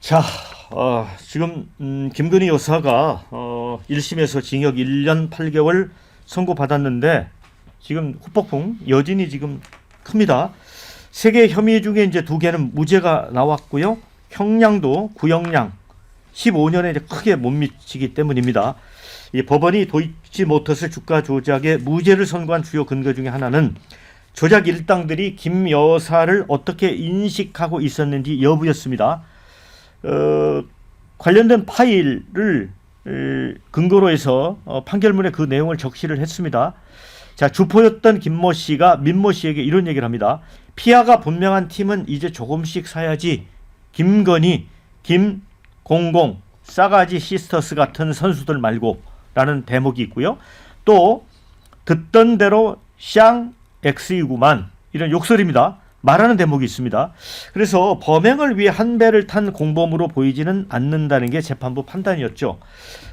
자, 지금 김건희 여사가 1심에서 징역 1년 8개월 선고받았는데 지금 후폭풍 여진이 지금 큽니다. 세 개 혐의 중에 이제 두 개는 무죄가 나왔고요. 형량도 구형량 15년에 이제 크게 못 미치기 때문입니다. 이 법원이 도이치모터스 주가 조작에 무죄를 선고한 주요 근거 중에 하나는 조작 일당들이 김 여사를 어떻게 인식하고 있었는지 여부였습니다. 관련된 파일을 근거로 해서 판결문에 그 내용을 적시를 했습니다. 자, 주포였던 김모 씨가 민모 씨에게 이런 얘기를 합니다. 피아가 분명한 팀은 이제 조금씩 사야지. 김건희, 김공공, 싸가지 시스터스 같은 선수들 말고 라는 대목이 있고요. 또 듣던 대로 샹 X이구만 이런 욕설입니다. 말하는 대목이 있습니다. 그래서 범행을 위해 한 배를 탄 공범으로 보이지는 않는다는 게 재판부 판단이었죠.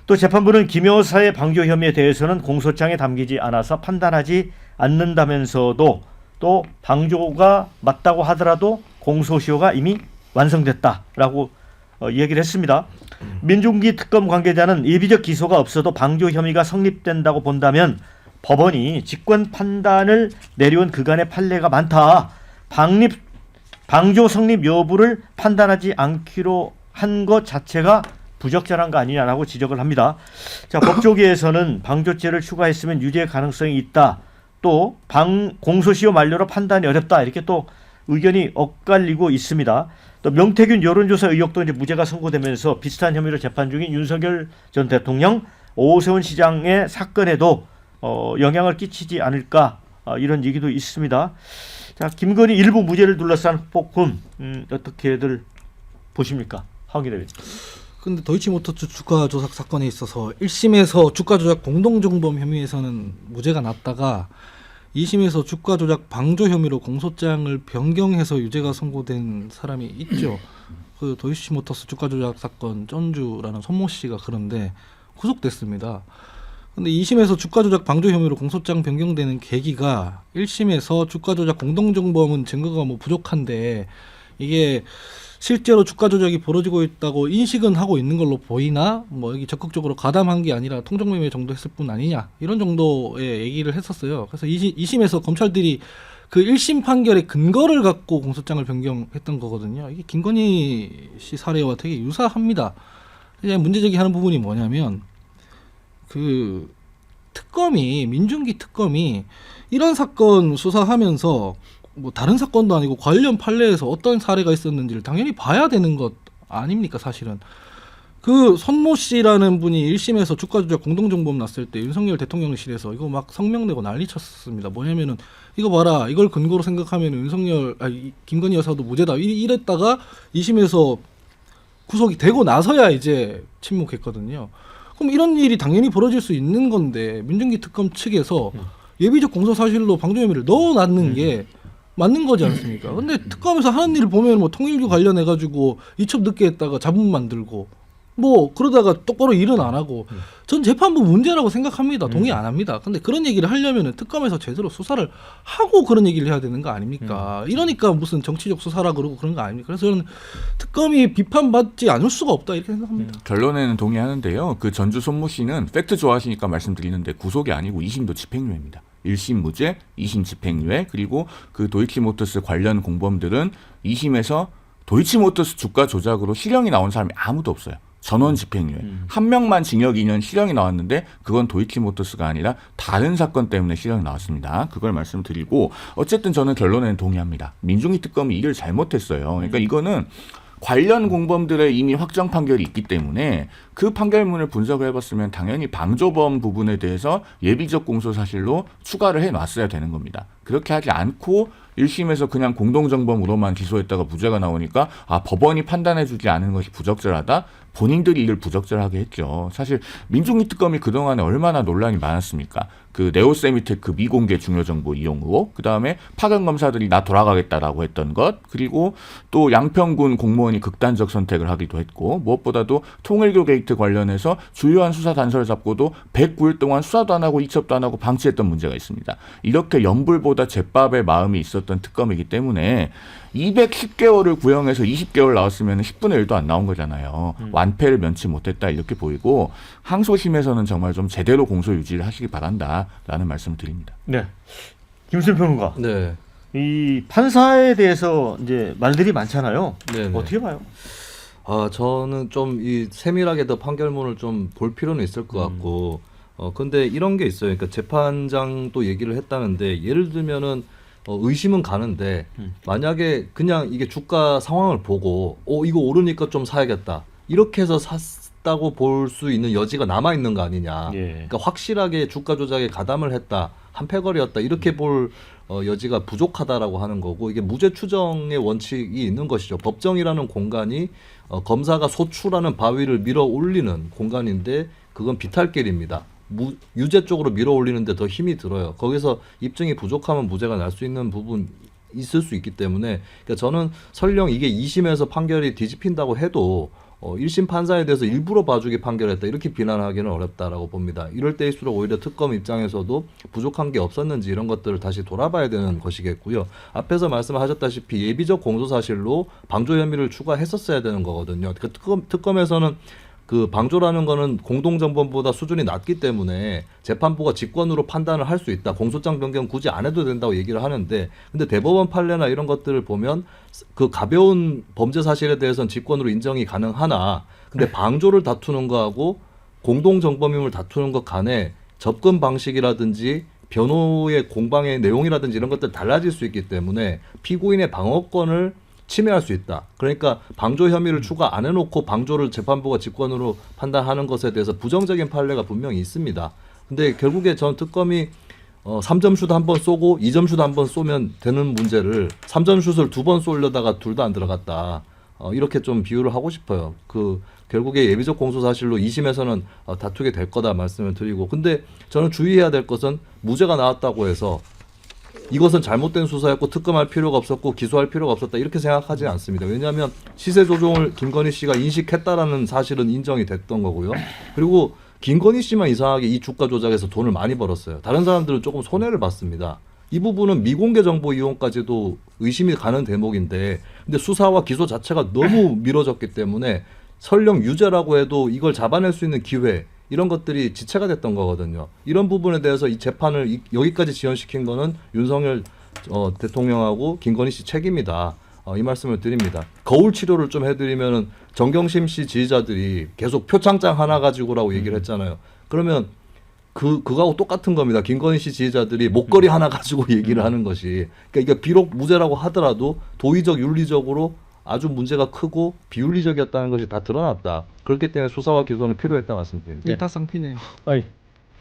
또 재판부는 김 여사의 방조 혐의에 대해서는 공소장에 담기지 않아서 판단하지 않는다면서도 또 방조가 맞다고 하더라도 공소시효가 이미 완성됐다라고 얘기를 했습니다. 민중기 특검 관계자는 예비적 기소가 없어도 방조 혐의가 성립된다고 본다면 법원이 직권 판단을 내려온 그간의 판례가 많다. 방조 성립 여부를 판단하지 않기로 한 것 자체가 부적절한 거 아니냐라고 지적을 합니다. 자, 법조계에서는 방조죄를 추가했으면 유죄 가능성이 있다. 또 공소시효 만료로 판단이 어렵다. 이렇게 또 의견이 엇갈리고 있습니다. 또 명태균 여론조사 의혹도 이제 무죄가 선고되면서 비슷한 혐의로 재판 중인 윤석열 전 대통령, 오세훈 시장의 사건에도 영향을 끼치지 않을까 이런 얘기도 있습니다. 자, 김건희 일부 무죄를 둘러싼 폭풍 어떻게들 보십니까? 황기 대변인. 근데 도이치모터스 주가 조작 사건에 있어서 1심에서 주가 조작 공동정범 혐의에서는 무죄가 났다가 2심에서 주가 조작 방조 혐의로 공소장을 변경해서 유죄가 선고된 사람이 있죠. 그 도이치모터스 주가 조작 사건 쩐주라는 손모 씨가 그런데 구속됐습니다. 근데 2심에서 주가 조작 방조 혐의로 공소장 변경되는 계기가 1심에서 주가 조작 공동정범은 증거가 부족한데 이게 실제로 주가 조작이 벌어지고 있다고 인식은 하고 있는 걸로 보이나 여기 적극적으로 가담한 게 아니라 통정매매 정도 했을 뿐 아니냐 이런 정도의 얘기를 했었어요. 그래서 2심에서 검찰들이 그 1심 판결의 근거를 갖고 공소장을 변경했던 거거든요. 이게 김건희 씨 사례와 되게 유사합니다. 이제 문제제기하는 부분이 뭐냐면 그 특검이 민중기 특검이 이런 사건 수사하면서 다른 사건도 아니고 관련 판례에서 어떤 사례가 있었는지를 당연히 봐야 되는 것 아닙니까? 사실은 그 손모 씨라는 분이 1심에서 주가 조작 공동정범 났을 때 윤석열 대통령실에서 이거 막 성명내고 난리쳤습니다. 뭐냐면은 이거 봐라, 이걸 근거로 생각하면 김건희 여사도 무죄다 이랬다가 2심에서 구속이 되고 나서야 이제 침묵했거든요. 그럼 이런 일이 당연히 벌어질 수 있는 건데 민중기 특검 측에서 예비적 공소사실로 방조 혐의를 넣어놨는 게 맞는 거지 않습니까? 근데 특검에서 하는 일을 보면 통일교 관련해 가지고 이첩 늦게 했다가 자문 만들고 그러다가 똑바로 일은 안 하고 전 재판부 문제라고 생각합니다. 동의 안 합니다. 근데 그런 얘기를 하려면 특검에서 제대로 수사를 하고 그런 얘기를 해야 되는 거 아닙니까? 이러니까 무슨 정치적 수사라 그러고 그런 거 아닙니까? 그래서 저는 특검이 비판받지 않을 수가 없다 이렇게 생각합니다. 결론에는 동의하는데요. 그 전주 손모 씨는 팩트 좋아하시니까 말씀드리는데 구속이 아니고 2심도 집행유예입니다. 1심 무죄, 2심 집행유예, 그리고 그 도이치모터스 관련 공범들은 2심에서 도이치모터스 주가 조작으로 실형이 나온 사람이 아무도 없어요. 전원 집행유예. 한 명만 징역 2년 실형이 나왔는데 그건 도이치모터스가 아니라 다른 사건 때문에 실형이 나왔습니다. 그걸 말씀드리고 어쨌든 저는 결론에는 동의합니다. 민중기 특검이 일을 잘못했어요. 그러니까 이거는 관련 공범들의 이미 확정 판결이 있기 때문에 그 판결문을 분석을 해봤으면 당연히 방조범 부분에 대해서 예비적 공소사실로 추가를 해놨어야 되는 겁니다. 그렇게 하지 않고 1심에서 그냥 공동정범으로만 기소했다가 무죄가 나오니까 법원이 판단해주지 않은 것이 부적절하다? 본인들이 이를 부적절하게 했죠. 사실 민중기 특검이 그동안에 얼마나 논란이 많았습니까? 그 네오세미테크 미공개 중요정보 이용 의혹, 그 다음에 파견 검사들이 나 돌아가겠다라고 했던 것, 그리고 또 양평군 공무원이 극단적 선택을 하기도 했고, 무엇보다도 통일교 게이트 관련해서 주요한 수사 단서를 잡고도 109일 동안 수사도 안 하고 이첩도 안 하고 방치했던 문제가 있습니다. 이렇게 연불보다 제밥의 마음이 있었던 특검이기 때문에 210개월을 구형해서 20개월 나왔으면 10분의 1도 안 나온 거잖아요. 완패를 면치 못했다 이렇게 보이고 항소심에서는 정말 좀 제대로 공소 유지를 하시기 바란다라는 말씀을 드립니다. 네. 김수일 평론가. 네. 이 판사에 대해서 이제 말들이 많잖아요. 네네. 어떻게 봐요? 저는 좀 이 세밀하게 더 판결문을 좀 볼 필요는 있을 것 같고, 근데 이런 게 있어요. 그러니까 재판장도 얘기를 했다는데, 예를 들면은 의심은 가는데, 만약에 그냥 이게 주가 상황을 보고, 이거 오르니까 좀 사야겠다. 이렇게 해서 샀다고 볼 수 있는 여지가 남아 있는 거 아니냐. 예. 그러니까 확실하게 주가 조작에 가담을 했다, 한패거리였다 이렇게 볼 여지가 부족하다라고 하는 거고, 이게 무죄 추정의 원칙이 있는 것이죠. 법정이라는 공간이 검사가 소추라는 바위를 밀어 올리는 공간인데 그건 비탈길입니다. 유죄 쪽으로 밀어 올리는데 더 힘이 들어요. 거기서 입증이 부족하면 무죄가 날 수 있는 부분 있을 수 있기 때문에, 그러니까 저는 설령 이게 2심에서 판결이 뒤집힌다고 해도 1심 판사에 대해서 일부러 봐주기 판결했다 이렇게 비난하기는 어렵다라고 봅니다. 이럴 때일수록 오히려 특검 입장에서도 부족한 게 없었는지 이런 것들을 다시 돌아봐야 되는 것이겠고요. 앞에서 말씀하셨다시피 예비적 공소사실로 방조 혐의를 추가했었어야 되는 거거든요. 그 특검에서는 그 방조라는 거는 공동정범보다 수준이 낮기 때문에 재판부가 직권으로 판단을 할 수 있다. 공소장 변경 굳이 안 해도 된다고 얘기를 하는데, 근데 대법원 판례나 이런 것들을 보면 그 가벼운 범죄 사실에 대해서는 직권으로 인정이 가능하나, 근데 방조를 다투는 거하고 공동정범임을 다투는 것 간에 접근 방식이라든지 변호의 공방의 내용이라든지 이런 것들 달라질 수 있기 때문에 피고인의 방어권을 침해할 수 있다. 그러니까 방조 혐의를 추가 안 해놓고 방조를 재판부가 직권으로 판단하는 것에 대해서 부정적인 판례가 분명히 있습니다. 근데 결국에 전 특검이 3점 슛 한 번 쏘고 2점 슛 한 번 쏘면 되는 문제를 3점 슛을 2번 쏘려다가 둘 다 안 들어갔다. 이렇게 좀 비유를 하고 싶어요. 결국에 예비적 공소 사실로 2심에서는 다투게 될 거다 말씀을 드리고, 근데 저는 주의해야 될 것은 무죄가 나왔다고 해서 이것은 잘못된 수사였고 특검할 필요가 없었고 기소할 필요가 없었다 이렇게 생각하지 않습니다. 왜냐하면 시세 조종을 김건희 씨가 인식했다라는 사실은 인정이 됐던 거고요. 그리고 김건희 씨만 이상하게 이 주가 조작에서 돈을 많이 벌었어요. 다른 사람들은 조금 손해를 봤습니다. 이 부분은 미공개 정보 이용까지도 의심이 가는 대목인데, 근데 수사와 기소 자체가 너무 미뤄졌기 때문에 설령 유죄라고 해도 이걸 잡아낼 수 있는 기회, 이런 것들이 지체가 됐던 거거든요. 이런 부분에 대해서 이 재판을 여기까지 지연시킨 거는 윤석열 대통령하고 김건희 씨 책임이다. 이 말씀을 드립니다. 거울 치료를 좀 해드리면은 정경심 씨 지지자들이 계속 표창장 하나 가지고라고 얘기를 했잖아요. 그러면 그거하고 똑같은 겁니다. 김건희 씨 지지자들이 목걸이 하나 가지고 얘기를 하는 것이. 그러니까 이게 비록 무죄라고 하더라도 도의적, 윤리적으로 아주 문제가 크고 비윤리적이었다는 것이 다 드러났다. 그렇기 때문에 수사와 기소는 필요했다 말씀드립니다. 일타쌍피네요. 아이,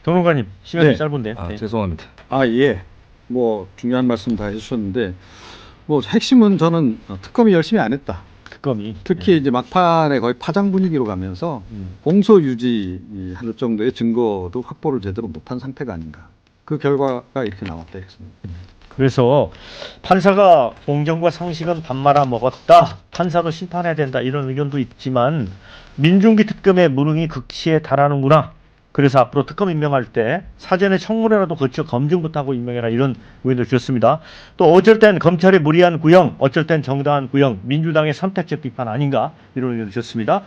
평론가님 시간이 네. 짧은데. 네. 죄송합니다. 예. 뭐 중요한 말씀 다 해주셨는데, 뭐 핵심은 저는 특검이 열심히 안 했다. 특검이 특히 이제 막판에 거의 파장 분위기로 가면서 공소 유지할 정도의 증거도 확보를 제대로 못한 상태가 아닌가. 그 결과가 이렇게 나왔다 했습니다. 그래서 판사가 공정과 상식은 밥 말아 먹었다. 판사도 심판해야 된다. 이런 의견도 있지만 민중기 특검의 무능이 극치에 달하는구나. 그래서 앞으로 특검 임명할 때 사전에 청문회라도 거쳐 검증부터 하고 임명해라. 이런 의견을 주셨습니다. 또 어쩔 땐 검찰의 무리한 구형, 어쩔 땐 정당한 구형, 민주당의 선택적 비판 아닌가. 이런 의견을 주셨습니다.